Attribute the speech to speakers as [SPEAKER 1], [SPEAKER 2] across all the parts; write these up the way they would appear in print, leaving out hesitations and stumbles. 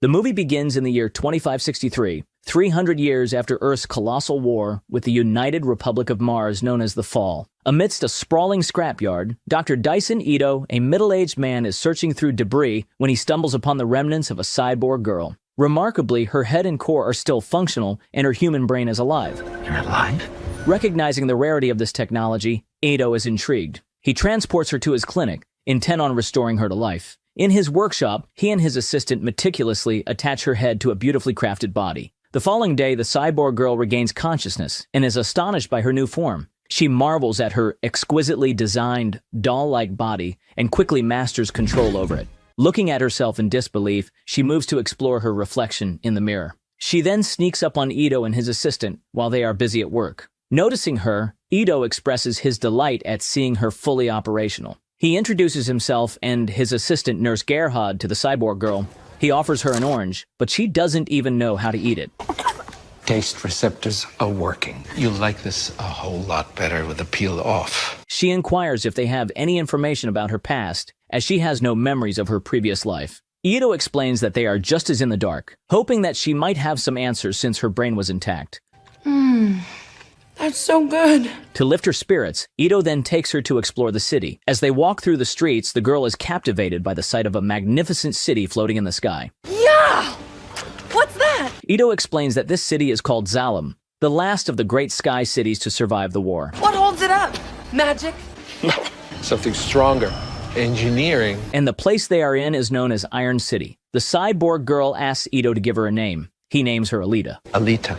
[SPEAKER 1] The movie begins in the year 2563, 300 years after Earth's colossal war with the United Republic of Mars known as the Fall. Amidst a sprawling scrapyard, Dr. Dyson Ito, a middle-aged man, is searching through debris when he stumbles upon the remnants of a cyborg girl. Remarkably, her head and core are still functional, and her human brain is alive.
[SPEAKER 2] You're alive?
[SPEAKER 1] Recognizing the rarity of this technology, Ito is intrigued. He transports her to his clinic, intent on restoring her to life. In his workshop, he and his assistant meticulously attach her head to a beautifully crafted body. The following day, the cyborg girl regains consciousness and is astonished by her new form. She marvels at her exquisitely designed, doll-like body and quickly masters control over it. Looking at herself in disbelief, she moves to explore her reflection in the mirror. She then sneaks up on Ito and his assistant while they are busy at work. Noticing her, Ito expresses his delight at seeing her fully operational. He introduces himself and his assistant, Nurse Gerhard, to the cyborg girl. He offers her an orange, but she doesn't even know how to eat it.
[SPEAKER 2] Taste receptors are working. You'll like this a whole lot better with the peel off.
[SPEAKER 1] She inquires if they have any information about her past, as she has no memories of her previous life. Ito explains that they are just as in the dark, hoping that she might have some answers since her brain was intact.
[SPEAKER 3] That's so good.
[SPEAKER 1] To lift her spirits, Ito then takes her to explore the city. As they walk through the streets, the girl is captivated by the sight of a magnificent city floating in the sky.
[SPEAKER 3] Yeah! What's that?
[SPEAKER 1] Ito explains that this city is called Zalem, the last of the great sky cities to survive the war.
[SPEAKER 3] What holds it up? Magic?
[SPEAKER 2] Something stronger. Engineering.
[SPEAKER 1] And the place they are in is known as Iron City. The cyborg girl asks Ito to give her a name. He names her Alita.
[SPEAKER 2] Alita.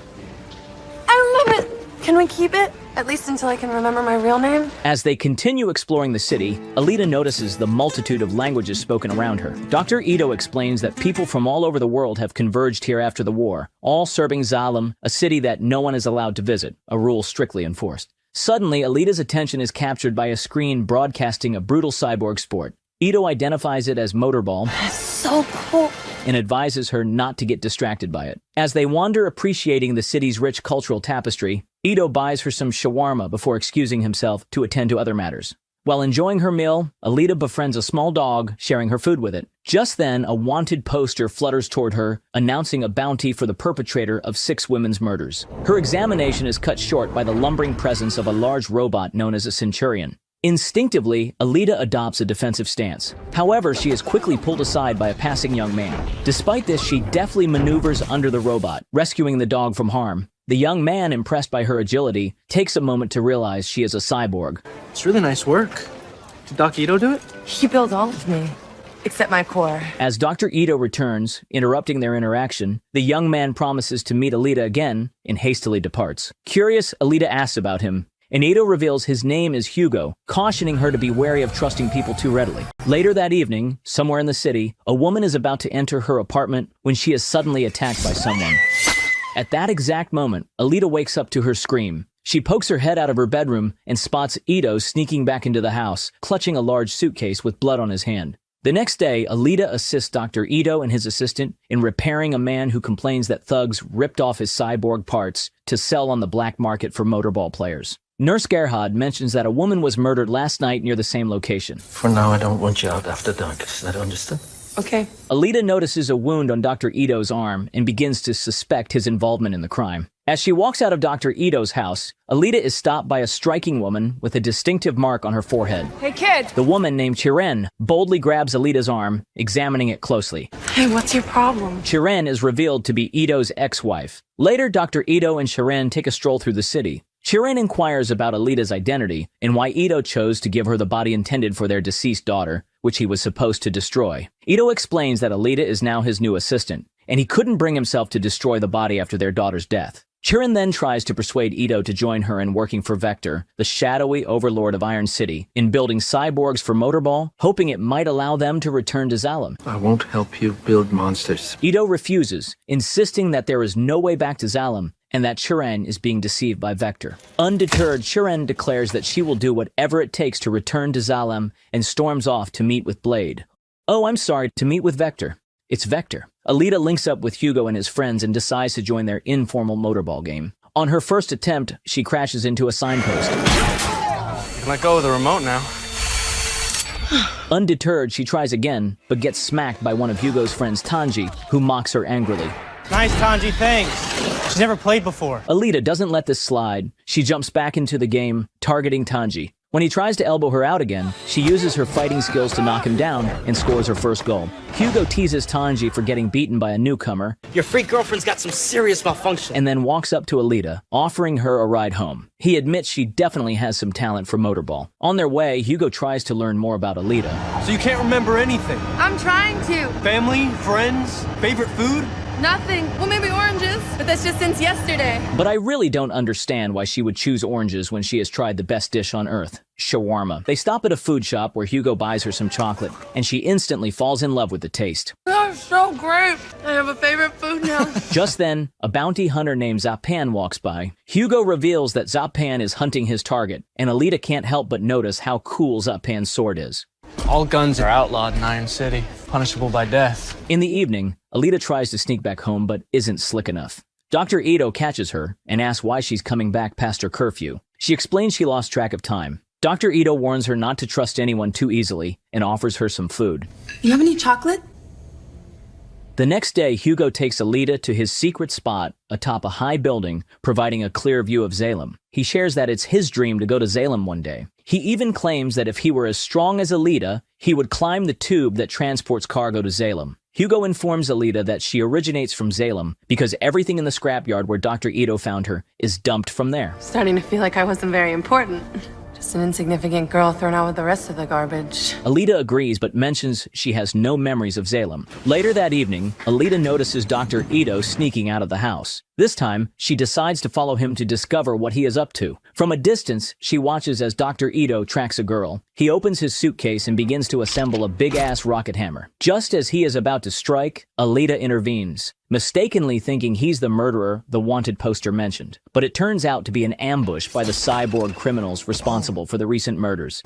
[SPEAKER 3] I love it. Can we keep it? At least until I can remember my real name?
[SPEAKER 1] As they continue exploring the city, Alita notices the multitude of languages spoken around her. Dr. Ito explains that people from all over the world have converged here after the war, all serving Zalem, a city that no one is allowed to visit, a rule strictly enforced. Suddenly, Alita's attention is captured by a screen broadcasting a brutal cyborg sport. Ito identifies it as motorball.
[SPEAKER 3] That's so cool.
[SPEAKER 1] And advises her not to get distracted by it. As they wander appreciating the city's rich cultural tapestry, Ito buys her some shawarma before excusing himself to attend to other matters. While enjoying her meal, Alita befriends a small dog, sharing her food with it. Just then, a wanted poster flutters toward her, announcing a bounty for the perpetrator of 6 women's murders. Her examination is cut short by the lumbering presence of a large robot known as a Centurion. Instinctively, Alita adopts a defensive stance. However, she is quickly pulled aside by a passing young man. Despite this, she deftly maneuvers under the robot, rescuing the dog from harm. The young man, impressed by her agility, takes a moment to realize she is a cyborg.
[SPEAKER 4] It's really nice work. Did Doc Ito do it?
[SPEAKER 3] He built all of me, except my core.
[SPEAKER 1] As Dr. Ito returns, interrupting their interaction, the young man promises to meet Alita again and hastily departs. Curious, Alita asks about him, and Ito reveals his name is Hugo, cautioning her to be wary of trusting people too readily. Later that evening, somewhere in the city, a woman is about to enter her apartment when she is suddenly attacked by someone. At that exact moment, Alita wakes up to her scream. She pokes her head out of her bedroom and spots Ito sneaking back into the house, clutching a large suitcase with blood on his hand. The next day, Alita assists Dr. Ito and his assistant in repairing a man who complains that thugs ripped off his cyborg parts to sell on the black market for motorball players. Nurse Gerhard mentions that a woman was murdered last night near the same location.
[SPEAKER 2] For now, I don't want you out after dark. Is that understood?
[SPEAKER 3] Okay.
[SPEAKER 1] Alita notices a wound on Dr. Ito's arm and begins to suspect his involvement in the crime. As she walks out of Dr. Ito's house, Alita is stopped by a striking woman with a distinctive mark on her forehead.
[SPEAKER 3] Hey, kid.
[SPEAKER 1] The woman, named Chiren, boldly grabs Alita's arm, examining it closely.
[SPEAKER 3] Hey, what's your problem?
[SPEAKER 1] Chiren is revealed to be Ito's ex-wife. Later, Dr. Ito and Chiren take a stroll through the city. Chiren inquires about Alita's identity and why Ito chose to give her the body intended for their deceased daughter, which he was supposed to destroy. Ito explains that Alita is now his new assistant, and he couldn't bring himself to destroy the body after their daughter's death. Chiren then tries to persuade Ito to join her in working for Vector, the shadowy overlord of Iron City, in building cyborgs for Motorball, hoping it might allow them to return to Zalem.
[SPEAKER 2] I won't help you build monsters.
[SPEAKER 1] Ito refuses, insisting that there is no way back to Zalem, and that Chiren is being deceived by Vector. Undeterred, Chiren declares that she will do whatever it takes to return to Zalem and storms off to meet with Blade. Oh, I'm sorry, to meet with Vector. It's Vector. Alita links up with Hugo and his friends and decides to join their informal motorball game. On her first attempt, she crashes into a signpost.
[SPEAKER 4] You can let go of the remote now.
[SPEAKER 1] Undeterred, she tries again, but gets smacked by one of Hugo's friends, Tanji, who mocks her angrily.
[SPEAKER 5] Nice, Tanji, thanks. She's never played before.
[SPEAKER 1] Alita doesn't let this slide. She jumps back into the game, targeting Tanji. When he tries to elbow her out again, she uses her fighting skills to knock him down and scores her first goal. Hugo teases Tanji for getting beaten by a newcomer.
[SPEAKER 6] Your freak girlfriend's got some serious malfunction.
[SPEAKER 1] And then walks up to Alita, offering her a ride home. He admits she definitely has some talent for motorball. On their way, Hugo tries to learn more about Alita.
[SPEAKER 4] So you can't remember anything?
[SPEAKER 3] I'm trying to.
[SPEAKER 4] Family? Friends? Favorite food?
[SPEAKER 3] Nothing. Well, maybe oranges, but that's just since yesterday.
[SPEAKER 1] But I really don't understand why she would choose oranges when she has tried the best dish on earth, shawarma. They stop at a food shop where Hugo buys her some chocolate, and she instantly falls in love with the taste.
[SPEAKER 3] That's so great. I have a favorite food now.
[SPEAKER 1] Just then, a bounty hunter named Zapan walks by. Hugo reveals that Zapan is hunting his target, and Alita can't help but notice how cool Zapan's sword is.
[SPEAKER 4] All guns are outlawed in Iron City, punishable by death.
[SPEAKER 1] In the evening, Alita tries to sneak back home but isn't slick enough. Dr. Ito catches her and asks why she's coming back past her curfew. She explains she lost track of time. Dr. Ito warns her not to trust anyone too easily and offers her some food.
[SPEAKER 3] You have any chocolate?
[SPEAKER 1] The next day, Hugo takes Alita to his secret spot atop a high building, providing a clear view of Salem. He shares that it's his dream to go to Salem one day. He even claims that if he were as strong as Alita, he would climb the tube that transports cargo to Salem. Hugo informs Alita that she originates from Salem because everything in the scrapyard where Dr. Ito found her is dumped from there.
[SPEAKER 3] Starting to feel like I wasn't very important. Just an insignificant girl thrown out with the rest of the garbage.
[SPEAKER 1] Alita agrees but mentions she has no memories of Salem. Later that evening, Alita notices Dr. Ito sneaking out of the house. This time, she decides to follow him to discover what he is up to. From a distance, she watches as Dr. Ito tracks a girl. He opens his suitcase and begins to assemble a big-ass rocket hammer. Just as he is about to strike, Alita intervenes, mistakenly thinking he's the murderer the wanted poster mentioned. But it turns out to be an ambush by the cyborg criminals responsible for the recent murders.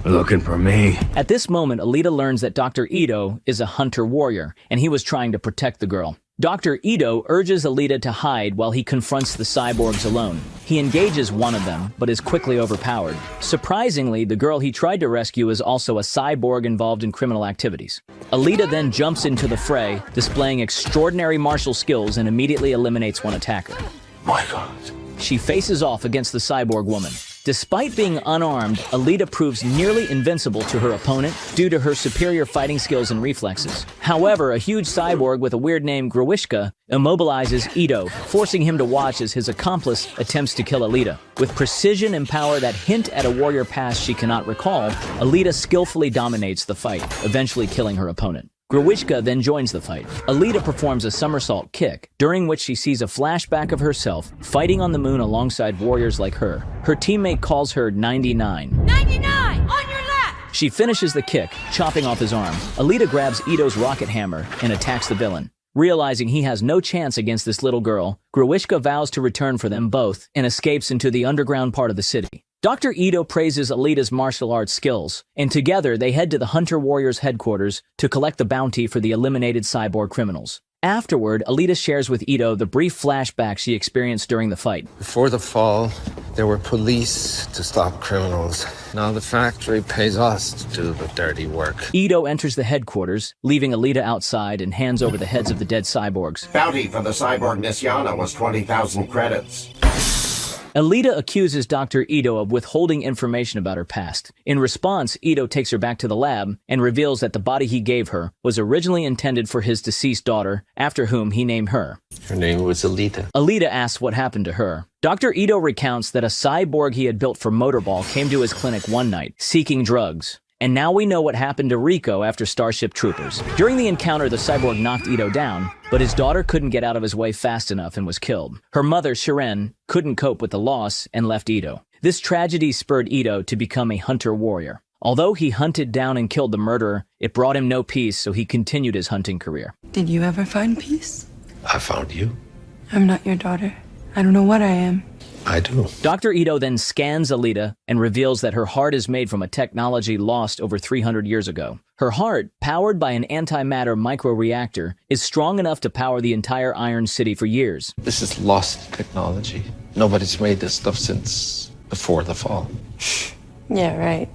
[SPEAKER 7] Looking for me?
[SPEAKER 1] At this moment, Alita learns that Dr. Ito is a hunter-warrior, and he was trying to protect the girl. Dr. Ito urges Alita to hide while he confronts the cyborgs alone. He engages one of them, but is quickly overpowered. Surprisingly, the girl he tried to rescue is also a cyborg involved in criminal activities. Alita then jumps into the fray, displaying extraordinary martial skills and immediately eliminates one attacker.
[SPEAKER 7] My God.
[SPEAKER 1] She faces off against the cyborg woman. Despite being unarmed, Alita proves nearly invincible to her opponent due to her superior fighting skills and reflexes. However, a huge cyborg with a weird name, Grewishka, immobilizes Ito, forcing him to watch as his accomplice attempts to kill Alita. With precision and power that hint at a warrior past she cannot recall, Alita skillfully dominates the fight, eventually killing her opponent. Grewishka then joins the fight. Alita performs a somersault kick, during which she sees a flashback of herself fighting on the moon alongside warriors like her. Her teammate calls her 99.
[SPEAKER 8] 99! On your left!
[SPEAKER 1] She finishes the kick, chopping off his arm. Alita grabs Ito's rocket hammer and attacks the villain. Realizing he has no chance against this little girl, Grewishka vows to return for them both and escapes into the underground part of the city. Dr. Ito praises Alita's martial arts skills, and together they head to the Hunter Warriors headquarters to collect the bounty for the eliminated cyborg criminals. Afterward, Alita shares with Ito the brief flashback she experienced during the fight.
[SPEAKER 2] Before the fall, there were police to stop criminals. Now the factory pays us to do the dirty work.
[SPEAKER 1] Ito enters the headquarters, leaving Alita outside and hands over the heads of the dead cyborgs.
[SPEAKER 9] Bounty for the cyborg Nisyana was 20,000 credits.
[SPEAKER 1] Alita accuses Dr. Ito of withholding information about her past. In response, Ito takes her back to the lab and reveals that the body he gave her was originally intended for his deceased daughter, after whom he named her.
[SPEAKER 2] Her name was Alita.
[SPEAKER 1] Alita asks what happened to her. Dr. Ito recounts that a cyborg he had built for motorball came to his clinic one night, seeking drugs. And now we know what happened to Rico after Starship Troopers. During the encounter, the cyborg knocked Ito down, but his daughter couldn't get out of his way fast enough and was killed. Her mother, Shiren, couldn't cope with the loss and left Ito. This tragedy spurred Ito to become a hunter warrior. Although he hunted down and killed the murderer, it brought him no peace, so he continued his hunting career.
[SPEAKER 3] Did you ever find peace?
[SPEAKER 2] I found you.
[SPEAKER 3] I'm not your daughter. I don't know what I am.
[SPEAKER 2] I do.
[SPEAKER 1] Dr. Ito then scans Alita and reveals that her heart is made from a technology lost over 300 years ago. Her heart, powered by an antimatter microreactor, is strong enough to power the entire Iron City for years.
[SPEAKER 2] This is lost technology. Nobody's made this stuff since before the fall.
[SPEAKER 3] Yeah, right.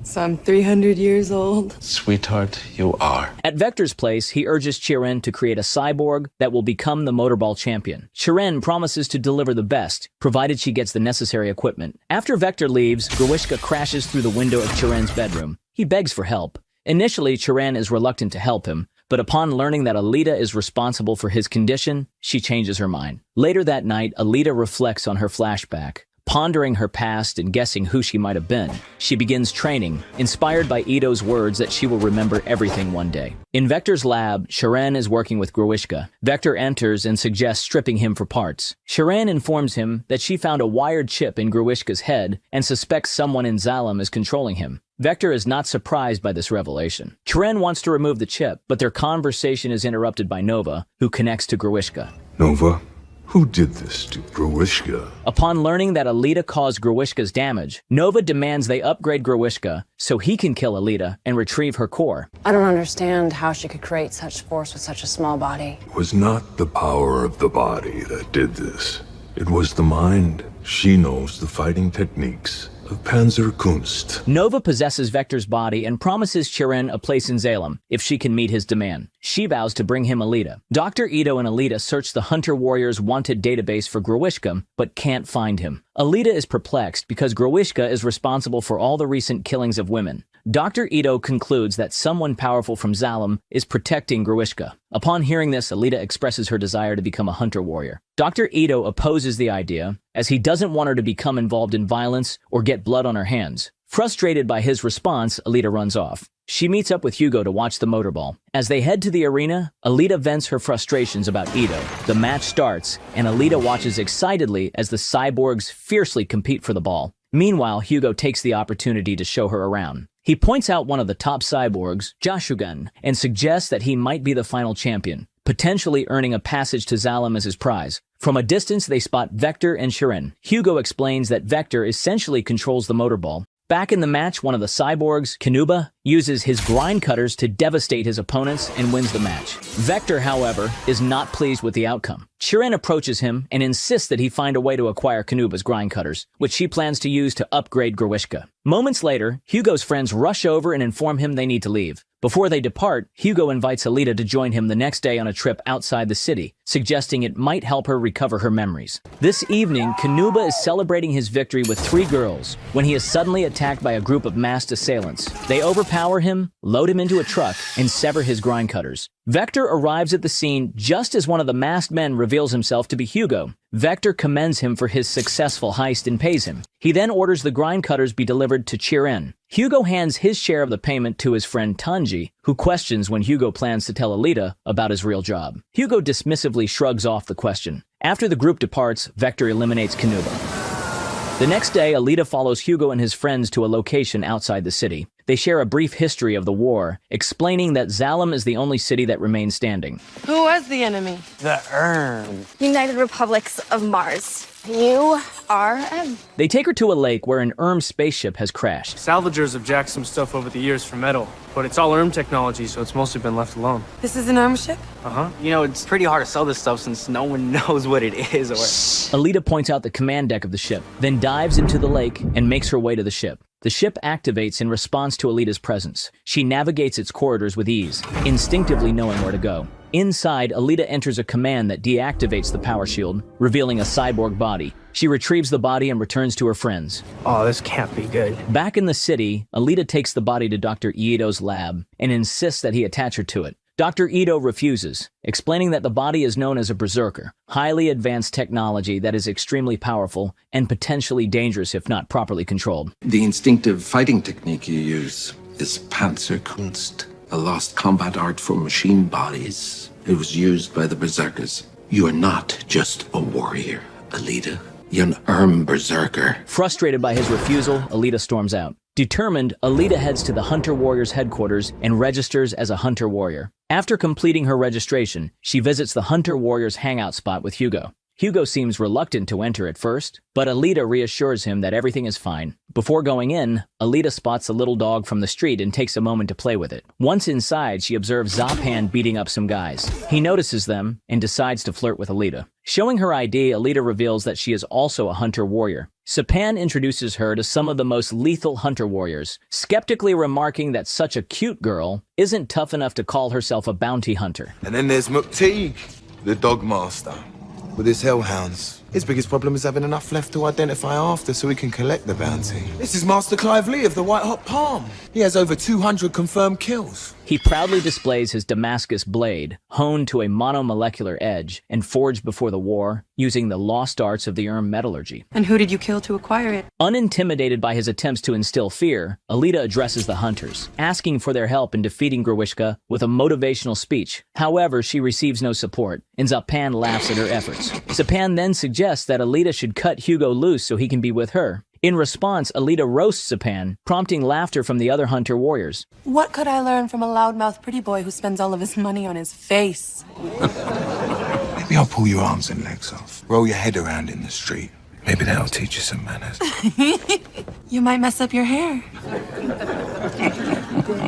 [SPEAKER 3] So I'm 300 years old.
[SPEAKER 2] Sweetheart, you are.
[SPEAKER 1] At Vector's place, he urges Chiren to create a cyborg that will become the motorball champion. Chiren promises to deliver the best, provided she gets the necessary equipment. After Vector leaves, Grewishka crashes through the window of Chiren's bedroom. He begs for help. Initially, Chiren is reluctant to help him, but upon learning that Alita is responsible for his condition, she changes her mind. Later that night, Alita reflects on her flashback. Pondering her past and guessing who she might have been, she begins training, inspired by Ito's words that she will remember everything one day. In Vector's lab, Chiren is working with Grewishka. Vector enters and suggests stripping him for parts. Chiren informs him that she found a wired chip in Grewishka's head and suspects someone in Zalem is controlling him. Vector is not surprised by this revelation. Chiren wants to remove the chip, but their conversation is interrupted by Nova, who connects to Grewishka.
[SPEAKER 7] Nova? Who did this to Grewishka?
[SPEAKER 1] Upon learning that Alita caused Grewishka's damage, Nova demands they upgrade Grewishka so he can kill Alita and retrieve her core.
[SPEAKER 10] I don't understand how she could create such force with such a small body.
[SPEAKER 7] It was not the power of the body that did this. It was the mind. She knows the fighting techniques of Panzerkunst.
[SPEAKER 1] Nova possesses Vector's body and promises Chiren a place in Zalem if she can meet his demand. She vows to bring him Alita. Dr. Ito and Alita search the Hunter Warriors' wanted database for Grewishka, but can't find him. Alita is perplexed because Grewishka is responsible for all the recent killings of women. Dr. Ito concludes that someone powerful from Zalem is protecting Grewishka. Upon hearing this, Alita expresses her desire to become a Hunter Warrior. Dr. Ito opposes the idea, as he doesn't want her to become involved in violence or get blood on her hands. Frustrated by his response, Alita runs off. She meets up with Hugo to watch the motorball. As they head to the arena, Alita vents her frustrations about Ito. The match starts, and Alita watches excitedly as the cyborgs fiercely compete for the ball. Meanwhile, Hugo takes the opportunity to show her around. He points out one of the top cyborgs, Jashugan, and suggests that he might be the final champion, potentially earning a passage to Zalem as his prize. From a distance, they spot Vector and Chiren. Hugo explains that Vector essentially controls the motorball. Back in the match, one of the cyborgs, Kanuba, uses his grind cutters to devastate his opponents and wins the match. Vector, however, is not pleased with the outcome. Chiren approaches him and insists that he find a way to acquire Kanuba's grind cutters, which she plans to use to upgrade Grewishka. Moments later, Hugo's friends rush over and inform him they need to leave. Before they depart, Hugo invites Alita to join him the next day on a trip outside the city, suggesting it might help her recover her memories. This evening, Kanuba is celebrating his victory with 3 girls when he is suddenly attacked by a group of masked assailants. They overpower him, load him into a truck, and sever his grind cutters. Vector arrives at the scene just as one of the masked men reveals himself to be Hugo. Vector commends him for his successful heist and pays him. He then orders the grind cutters be delivered to Chiren. Hugo hands his share of the payment to his friend Tanji, who questions when Hugo plans to tell Alita about his real job. Hugo dismissively shrugs off the question. After the group departs, Vector eliminates Kanuba. The next day, Alita follows Hugo and his friends to a location outside the city. They share a brief history of the war, explaining that Zalem is the only city that remains standing.
[SPEAKER 3] Who was the enemy?
[SPEAKER 5] The Urn.
[SPEAKER 8] United Republics of Mars. URM.
[SPEAKER 1] They take her to a lake where an spaceship has crashed.
[SPEAKER 4] Salvagers have jacked some stuff over the years for metal, but it's all technology, so it's mostly been left alone.
[SPEAKER 3] This is an arm ship?
[SPEAKER 4] Uh-huh.
[SPEAKER 6] You know, it's pretty hard to sell this stuff since no one knows what it is or...
[SPEAKER 1] Alita points out the command deck of the ship, then dives into the lake and makes her way to the ship. The ship activates in response to Alita's presence. She navigates its corridors with ease, instinctively knowing where to go. Inside, Alita enters a command that deactivates the power shield, revealing a cyborg body. She retrieves the body and returns to her friends.
[SPEAKER 5] Oh, this can't be good.
[SPEAKER 1] Back in the city, Alita takes the body to Dr. Ito's lab and insists that he attach her to it. Dr. Ito refuses, explaining that the body is known as a berserker, highly advanced technology that is extremely powerful and potentially dangerous if not properly controlled.
[SPEAKER 2] The instinctive fighting technique you use is Panzerkunst, a lost combat art for machine bodies. It was used by the berserkers. You are not just a warrior, Alita. You're an berserker.
[SPEAKER 1] Frustrated by his refusal, Alita storms out. Determined, Alita heads to the Hunter Warriors headquarters and registers as a Hunter Warrior. After completing her registration, she visits the Hunter Warriors hangout spot with Hugo. Hugo seems reluctant to enter at first, but Alita reassures him that everything is fine. Before going in, Alita spots a little dog from the street and takes a moment to play with it. Once inside, she observes Zapan beating up some guys. He notices them and decides to flirt with Alita. Showing her ID, Alita reveals that she is also a hunter warrior. Sapan introduces her to some of the most lethal hunter warriors, skeptically remarking that such a cute girl isn't tough enough to call herself a bounty hunter.
[SPEAKER 11] And then there's McTeague, the dog master. With his hellhounds, his biggest problem is having enough left to identify after so he can collect the bounty. This is Master Clive Lee of the White Hot Palm. He has over 200 confirmed kills.
[SPEAKER 1] He proudly displays his Damascus blade, honed to a monomolecular edge and forged before the war using the lost arts of the metallurgy.
[SPEAKER 3] And who did you kill to acquire it?
[SPEAKER 1] Unintimidated by his attempts to instill fear, Alita addresses the hunters, asking for their help in defeating Grewishka with a motivational speech. However, she receives no support, and Zapan laughs at her efforts. Zapan then suggests that Alita should cut Hugo loose so he can be with her. In response, Alita roasts Zapan, prompting laughter from the other hunter warriors.
[SPEAKER 3] What could I learn from a loudmouth pretty boy who spends all of his money on his face?
[SPEAKER 11] Maybe I'll pull your arms and legs off. Roll your head around in the street. Maybe that'll teach you some manners.
[SPEAKER 3] You might mess up your hair.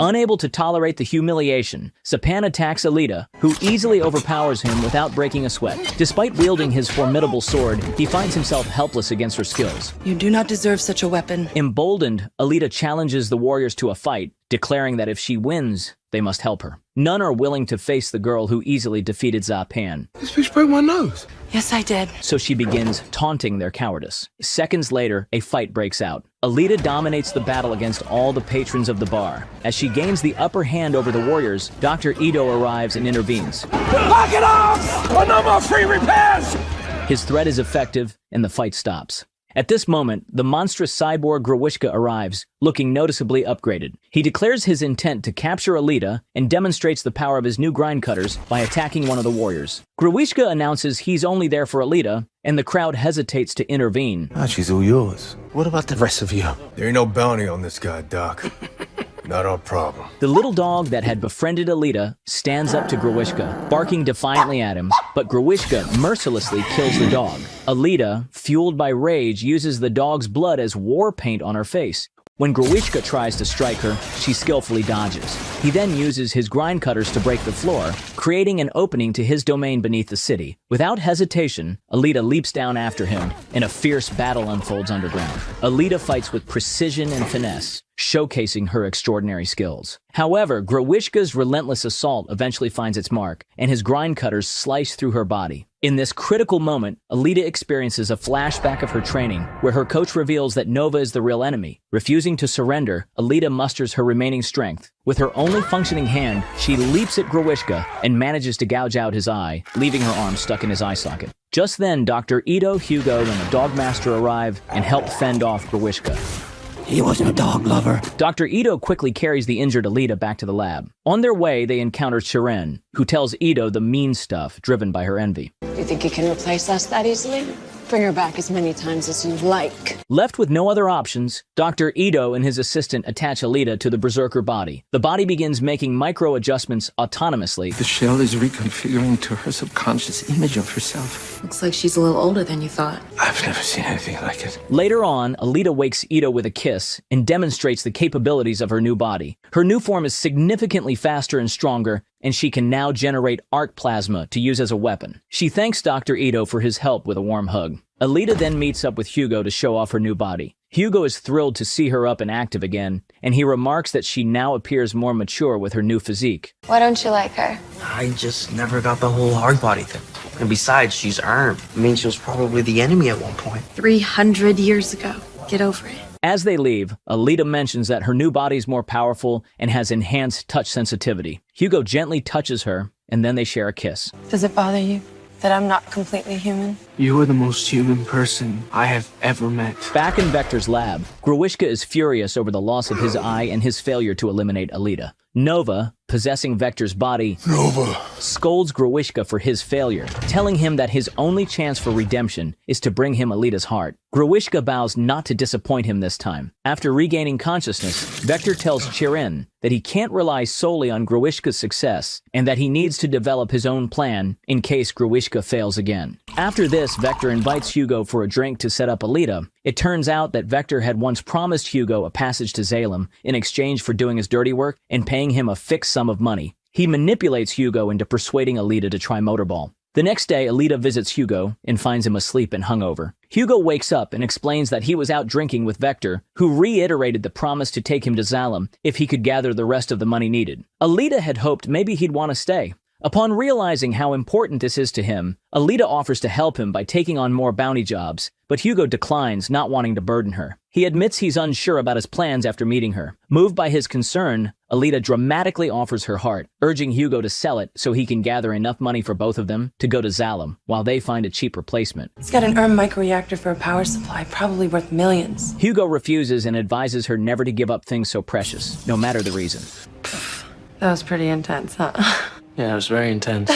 [SPEAKER 1] Unable to tolerate the humiliation, Zapan attacks Alita, who easily overpowers him without breaking a sweat. Despite wielding his formidable sword, he finds himself helpless against her skills.
[SPEAKER 3] You do not deserve such a weapon.
[SPEAKER 1] Emboldened, Alita challenges the warriors to a fight, declaring that if she wins, they must help her. None are willing to face the girl who easily defeated Zapan.
[SPEAKER 11] This bitch broke my nose.
[SPEAKER 3] Yes, I did.
[SPEAKER 1] So she begins taunting their cowardice. Seconds later, a fight breaks out. Alita dominates the battle against all the patrons of the bar. As she gains the upper hand over the warriors, Dr. Ito arrives and intervenes.
[SPEAKER 12] Knock it off! Or no more free repairs!
[SPEAKER 1] His threat is effective, and the fight stops. At this moment, the monstrous cyborg Grewishka arrives, looking noticeably upgraded. He declares his intent to capture Alita and demonstrates the power of his new grind cutters by attacking one of the warriors. Grewishka announces he's only there for Alita, and the crowd hesitates to intervene.
[SPEAKER 11] She's all yours.
[SPEAKER 5] What about the rest of you?
[SPEAKER 11] There ain't no bounty on this guy, Doc. Not our problem.
[SPEAKER 1] The little dog that had befriended Alita stands up to Grewishka, barking defiantly at him, but Grewishka mercilessly kills the dog. Alita, fueled by rage, uses the dog's blood as war paint on her face. When Grewishka tries to strike her, she skillfully dodges. He then uses his grind cutters to break the floor, creating an opening to his domain beneath the city. Without hesitation, Alita leaps down after him, and a fierce battle unfolds underground. Alita fights with precision and finesse, showcasing her extraordinary skills. However, Grewishka's relentless assault eventually finds its mark, and his grind cutters slice through her body. In this critical moment, Alita experiences a flashback of her training, where her coach reveals that Nova is the real enemy. Refusing to surrender, Alita musters her remaining strength. With her only functioning hand, she leaps at Grewishka and manages to gouge out his eye, leaving her arm stuck in his eye socket. Just then, Dr. Ito, Hugo, and the Dogmaster arrive and help fend off Grewishka.
[SPEAKER 12] He wasn't a dog lover.
[SPEAKER 1] Dr. Ito quickly carries the injured Alita back to the lab. On their way, they encounter Chiren, who tells Ito the mean stuff driven by her envy.
[SPEAKER 10] You think you can replace us that easily? Bring her back as many times as you like.
[SPEAKER 1] Left with no other options, Dr. Ito and his assistant attach Alita to the berserker body. The body begins making micro-adjustments autonomously.
[SPEAKER 2] The shell is reconfiguring to her subconscious image of herself.
[SPEAKER 3] Looks like she's a little older than you thought.
[SPEAKER 2] I've never seen anything like it.
[SPEAKER 1] Later on, Alita wakes Ito with a kiss and demonstrates the capabilities of her new body. Her new form is significantly faster and stronger, and she can now generate arc plasma to use as a weapon. She thanks Dr. Ito for his help with a warm hug. Alita then meets up with Hugo to show off her new body. Hugo is thrilled to see her up and active again, and he remarks that she now appears more mature with her new physique.
[SPEAKER 8] Why don't you like her?
[SPEAKER 6] I just never got the whole hard body thing. And besides, she's Erm. I mean, she was probably the enemy at one point.
[SPEAKER 3] 300 years ago. Get over it.
[SPEAKER 1] As they leave, Alita mentions that her new body is more powerful and has enhanced touch sensitivity. Hugo gently touches her, and then they share a kiss.
[SPEAKER 3] Does it bother you that I'm not completely human?
[SPEAKER 4] You are the most human person I have ever met.
[SPEAKER 1] Back in Vector's lab, Grewishka is furious over the loss of his eye and his failure to eliminate Alita. Nova, possessing Vector's body, scolds Grewishka for his failure, telling him that his only chance for redemption is to bring him Alita's heart. Grewishka vows not to disappoint him this time. After regaining consciousness, Vector tells Chiren that he can't rely solely on Grewishka's success, and that he needs to develop his own plan in case Grewishka fails again. After this, Vector invites Hugo for a drink to set up Alita. It turns out that Vector had once promised Hugo a passage to Salem in exchange for doing his dirty work and paying him a fixed sum of money. He manipulates Hugo into persuading Alita to try motorball. The next day, Alita visits Hugo and finds him asleep and hungover. Hugo wakes up and explains that he was out drinking with Vector, who reiterated the promise to take him to Zalem if he could gather the rest of the money needed. Alita had hoped maybe he'd want to stay. Upon realizing how important this is to him, Alita offers to help him by taking on more bounty jobs, but Hugo declines, not wanting to burden her. He admits he's unsure about his plans after meeting her. Moved by his concern, Alita dramatically offers her heart, urging Hugo to sell it so he can gather enough money for both of them to go to Zalem, while they find a cheap replacement.
[SPEAKER 3] He's got an microreactor for a power supply, probably worth millions.
[SPEAKER 1] Hugo refuses and advises her never to give up things so precious, no matter the reason.
[SPEAKER 3] That was pretty intense, huh?
[SPEAKER 6] Yeah, it was very intense.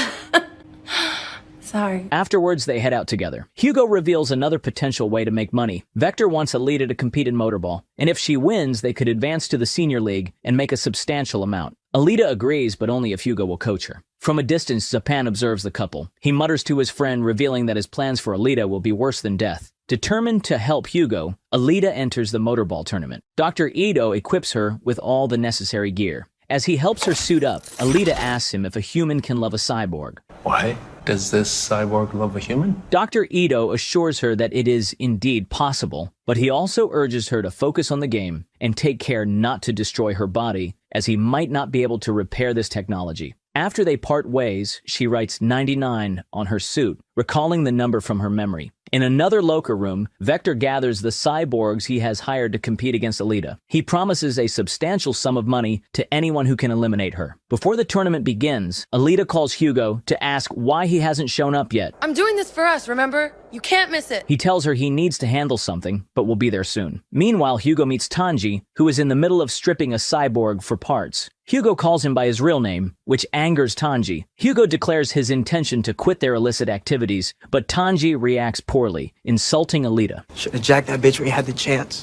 [SPEAKER 3] Sorry.
[SPEAKER 1] Afterwards, they head out together. Hugo reveals another potential way to make money. Vector wants Alita to compete in motorball, and if she wins, they could advance to the senior league and make a substantial amount. Alita agrees, but only if Hugo will coach her. From a distance, Zapan observes the couple. He mutters to his friend, revealing that his plans for Alita will be worse than death. Determined to help Hugo, Alita enters the motorball tournament. Dr. Ito equips her with all the necessary gear. As he helps her suit up, Alita asks him if a human can love a cyborg.
[SPEAKER 2] Why does this cyborg love a human?
[SPEAKER 1] Dr. Ito assures her that it is indeed possible, but he also urges her to focus on the game and take care not to destroy her body, as he might not be able to repair this technology. After they part ways, she writes 99 on her suit, recalling the number from her memory. In another locker room, Vector gathers the cyborgs he has hired to compete against Alita. He promises a substantial sum of money to anyone who can eliminate her. Before the tournament begins, Alita calls Hugo to ask why he hasn't shown up yet.
[SPEAKER 3] I'm doing this for us, remember? You can't miss it.
[SPEAKER 1] He tells her he needs to handle something, but will be there soon. Meanwhile, Hugo meets Tanji, who is in the middle of stripping a cyborg for parts. Hugo calls him by his real name, which angers Tanji. Hugo declares his intention to quit their illicit activities, but Tanji reacts poorly, insulting Alita.
[SPEAKER 6] Should've jacked that bitch when you had the chance.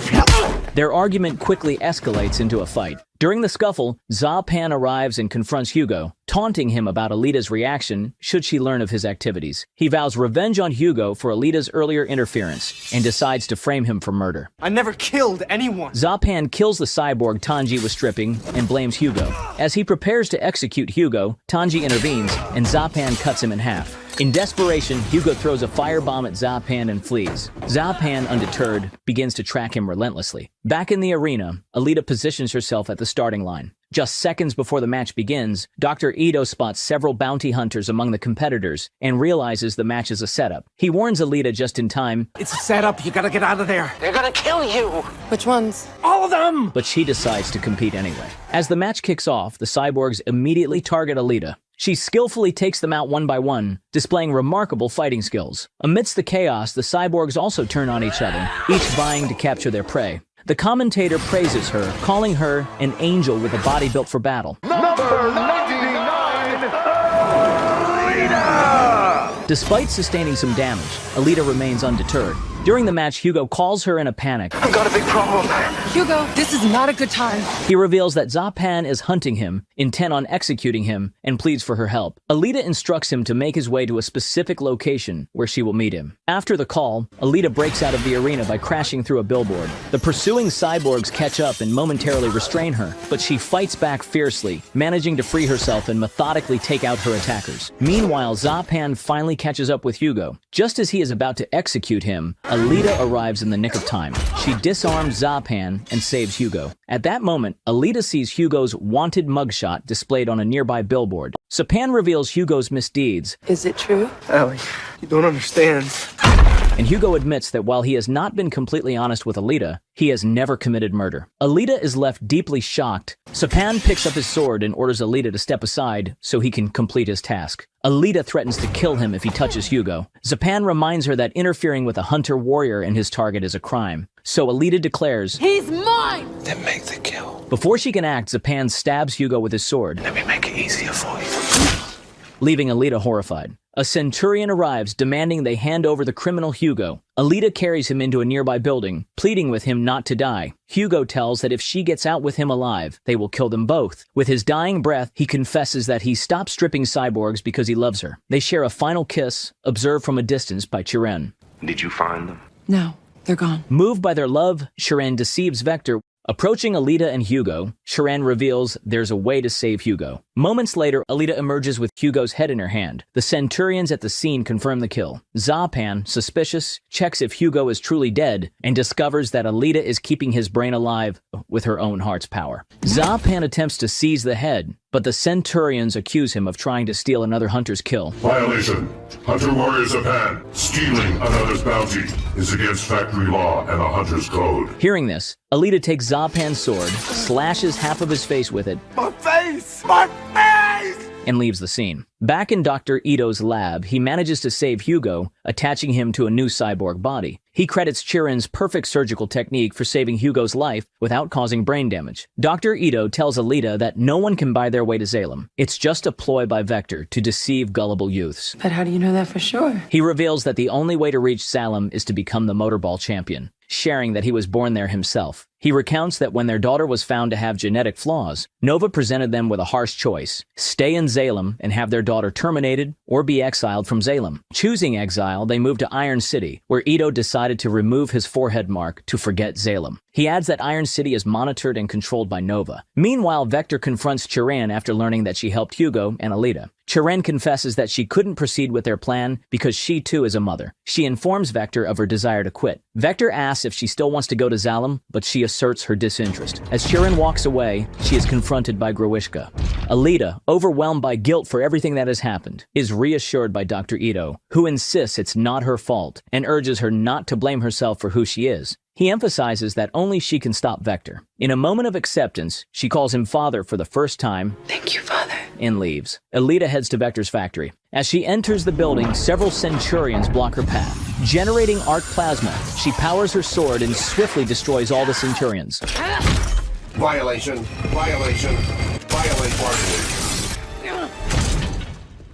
[SPEAKER 1] Their argument quickly escalates into a fight. During the scuffle, Zapan arrives and confronts Hugo, taunting him about Alita's reaction should she learn of his activities. He vows revenge on Hugo for Alita's earlier interference and decides to frame him for murder.
[SPEAKER 4] I never killed anyone.
[SPEAKER 1] Zapan kills the cyborg Tanji was stripping and blames Hugo. As he prepares to execute Hugo, Tanji intervenes and Zapan cuts him in half. In desperation, Hugo throws a firebomb at Zapan and flees. Zapan, undeterred, begins to track him relentlessly. Back in the arena, Alita positions herself at the starting line. Just seconds before the match begins, Dr. Ito spots several bounty hunters among the competitors and realizes the match is a setup. He warns Alita just in time.
[SPEAKER 12] It's a setup. You gotta get out of there.
[SPEAKER 6] They're gonna kill you.
[SPEAKER 3] Which ones?
[SPEAKER 12] All of them!
[SPEAKER 1] But she decides to compete anyway. As the match kicks off, the cyborgs immediately target Alita. She skillfully takes them out one by one, displaying remarkable fighting skills. Amidst the chaos, the cyborgs also turn on each other, each vying to capture their prey. The commentator praises her, calling her an angel with a body built for battle.
[SPEAKER 12] Number 99, Alita!
[SPEAKER 1] Despite sustaining some damage, Alita remains undeterred. During the match, Hugo calls her in a panic.
[SPEAKER 6] I've got a big problem.
[SPEAKER 3] Hugo, this is not a good time.
[SPEAKER 1] He reveals that Zapan is hunting him, intent on executing him, and pleads for her help. Alita instructs him to make his way to a specific location where she will meet him. After the call, Alita breaks out of the arena by crashing through a billboard. The pursuing cyborgs catch up and momentarily restrain her, but she fights back fiercely, managing to free herself and methodically take out her attackers. Meanwhile, Zapan finally catches up with Hugo. Just as he is about to execute him, Alita arrives in the nick of time. She disarms Zapan and saves Hugo. At that moment, Alita sees Hugo's wanted mugshot displayed on a nearby billboard. Zapan reveals Hugo's misdeeds.
[SPEAKER 3] Is it true?
[SPEAKER 4] Ellie, you don't understand.
[SPEAKER 1] And Hugo admits that while he has not been completely honest with Alita, he has never committed murder. Alita is left deeply shocked. Zapan picks up his sword and orders Alita to step aside so he can complete his task. Alita threatens to kill him if he touches Hugo. Zapan reminds her that interfering with a hunter-warrior and his target is a crime. So Alita declares,
[SPEAKER 3] "He's mine!"
[SPEAKER 11] Then make the kill.
[SPEAKER 1] Before she can act, Zapan stabs Hugo with his sword.
[SPEAKER 11] Let me make it easier for you.
[SPEAKER 1] Leaving Alita horrified. A centurion arrives, demanding they hand over the criminal Hugo. Alita carries him into a nearby building, pleading with him not to die. Hugo tells that if she gets out with him alive, they will kill them both. With his dying breath, he confesses that he stopped stripping cyborgs because he loves her. They share a final kiss, observed from a distance by Chiren.
[SPEAKER 9] Did you find them?
[SPEAKER 3] No, they're gone.
[SPEAKER 1] Moved by their love, Chiren deceives Vector. Approaching Alita and Hugo, Chiren reveals there's a way to save Hugo. Moments later, Alita emerges with Hugo's head in her hand. The Centurions at the scene confirm the kill. Zapan, suspicious, checks if Hugo is truly dead and discovers that Alita is keeping his brain alive with her own heart's power. Zapan attempts to seize the head, but the Centurions accuse him of trying to steal another hunter's kill.
[SPEAKER 13] Violation. Hunter Warrior Zapan. Stealing another's bounty is against factory law and the Hunter's Code.
[SPEAKER 1] Hearing this, Alita takes Zapan's sword, slashes half of his face with it,
[SPEAKER 11] My face! My face!
[SPEAKER 1] and leaves the scene. Back in Dr. Ito's lab, he manages to save Hugo, attaching him to a new cyborg body. He credits Chirin's perfect surgical technique for saving Hugo's life without causing brain damage. Dr. Ito tells Alita that no one can buy their way to Salem. It's just a ploy by Vector to deceive gullible youths.
[SPEAKER 3] But how do you know that for sure?
[SPEAKER 1] He reveals that the only way to reach Salem is to become the motorball champion, sharing that he was born there himself. He recounts that when their daughter was found to have genetic flaws, Nova presented them with a harsh choice: stay in Salem and have their daughter terminated, or be exiled from Salem. Choosing exile, they moved to Iron City, where Ito decided to remove his forehead mark to forget Salem. He adds that Iron City is monitored and controlled by Nova. Meanwhile, Vector confronts Chirin after learning that she helped Hugo and Alita. Chirin confesses that she couldn't proceed with their plan because she too is a mother. She informs Vector of her desire to quit. Vector asks if she still wants to go to Salem, but she asserts her disinterest. As Chirin walks away, she is confronted by Grewishka. Alita, overwhelmed by guilt for everything that has happened, is reassured by Dr. Ito, who insists it's not her fault and urges her not to blame herself for who she is. He emphasizes that only she can stop Vector. In a moment of acceptance, she calls him father for the first time.
[SPEAKER 3] Thank you, Father.
[SPEAKER 1] And leaves. Alita heads to Vector's factory. As she enters the building, several Centurions block her path. Generating arc plasma, she powers her sword and swiftly destroys all the Centurions.
[SPEAKER 9] Violation. Violation. Violate bargaining.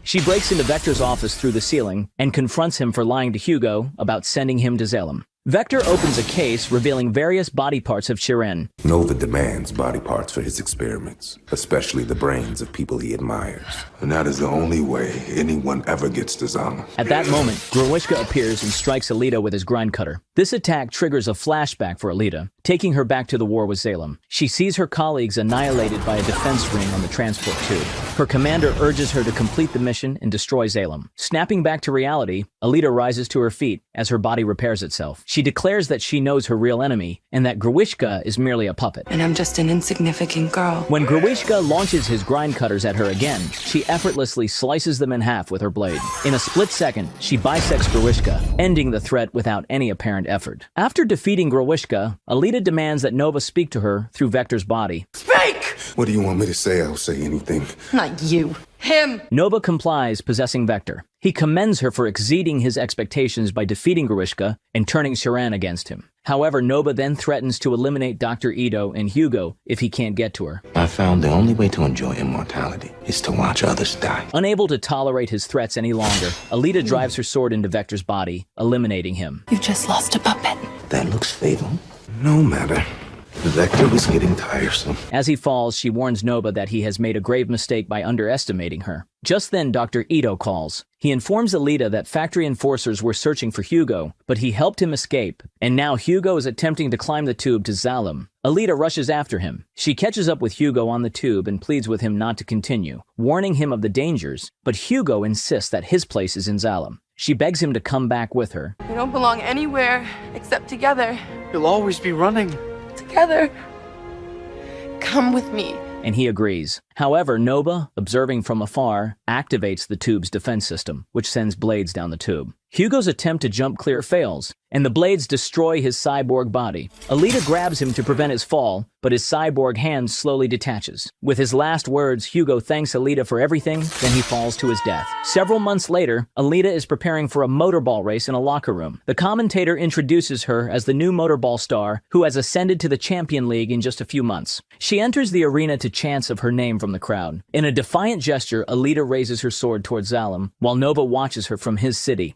[SPEAKER 1] She breaks into Vector's office through the ceiling and confronts him for lying to Hugo about sending him to Salem. Vector opens a case revealing various body parts of Chirin.
[SPEAKER 14] Nova demands body parts for his experiments, especially the brains of people he admires.
[SPEAKER 7] And that is the only way anyone ever gets to Zama.
[SPEAKER 1] At that moment, Grewishka appears and strikes Alita with his grind cutter. This attack triggers a flashback for Alita, taking her back to the war with Salem. She sees her colleagues annihilated by a defense ring on the transport tube. Her commander urges her to complete the mission and destroy Salem. Snapping back to reality, Alita rises to her feet as her body repairs itself. She declares that she knows her real enemy and that Grewishka is merely a puppet.
[SPEAKER 3] And I'm just an insignificant girl.
[SPEAKER 1] When Grewishka launches his grind cutters at her again, she effortlessly slices them in half with her blade. In a split second, she bisects Grewishka, ending the threat without any apparent effort. After defeating Grewishka, Alita demands that Nova speak to her through Vector's body.
[SPEAKER 3] Speak!
[SPEAKER 14] What do you want me to say? I'll say anything.
[SPEAKER 3] Not you. Him!
[SPEAKER 1] Nova complies, possessing Vector. He commends her for exceeding his expectations by defeating Grewishka and turning Chirin against him. However, Nova then threatens to eliminate Dr. Ito and Hugo if he can't get to her.
[SPEAKER 15] I found the only way to enjoy immortality is to watch others die.
[SPEAKER 1] Unable to tolerate his threats any longer, Alita drives her sword into Vector's body, eliminating him.
[SPEAKER 3] You just lost a puppet.
[SPEAKER 15] That looks fatal.
[SPEAKER 14] No matter. Vector was getting tiresome.
[SPEAKER 1] As he falls, she warns Nova that he has made a grave mistake by underestimating her. Just then, Dr. Ito calls. He informs Alita that factory enforcers were searching for Hugo, but he helped him escape, and now Hugo is attempting to climb the tube to Salem. Alita rushes after him. She catches up with Hugo on the tube and pleads with him not to continue, warning him of the dangers, but Hugo insists that his place is in Salem. She begs him to come back with her.
[SPEAKER 3] We don't belong anywhere except together.
[SPEAKER 4] You'll always be running.
[SPEAKER 3] Together. Come with me.
[SPEAKER 1] And he agrees. However, Nova, observing from afar, activates the tube's defense system, which sends blades down the tube. Hugo's attempt to jump clear fails, and the blades destroy his cyborg body. Alita grabs him to prevent his fall, but his cyborg hand slowly detaches. With his last words, Hugo thanks Alita for everything, then he falls to his death. Several months later, Alita is preparing for a motorball race in a locker room. The commentator introduces her as the new motorball star who has ascended to the Champion League in just a few months. She enters the arena to chants of her name from the crowd. In a defiant gesture, Alita raises her sword towards Salem, while Nova watches her from his city.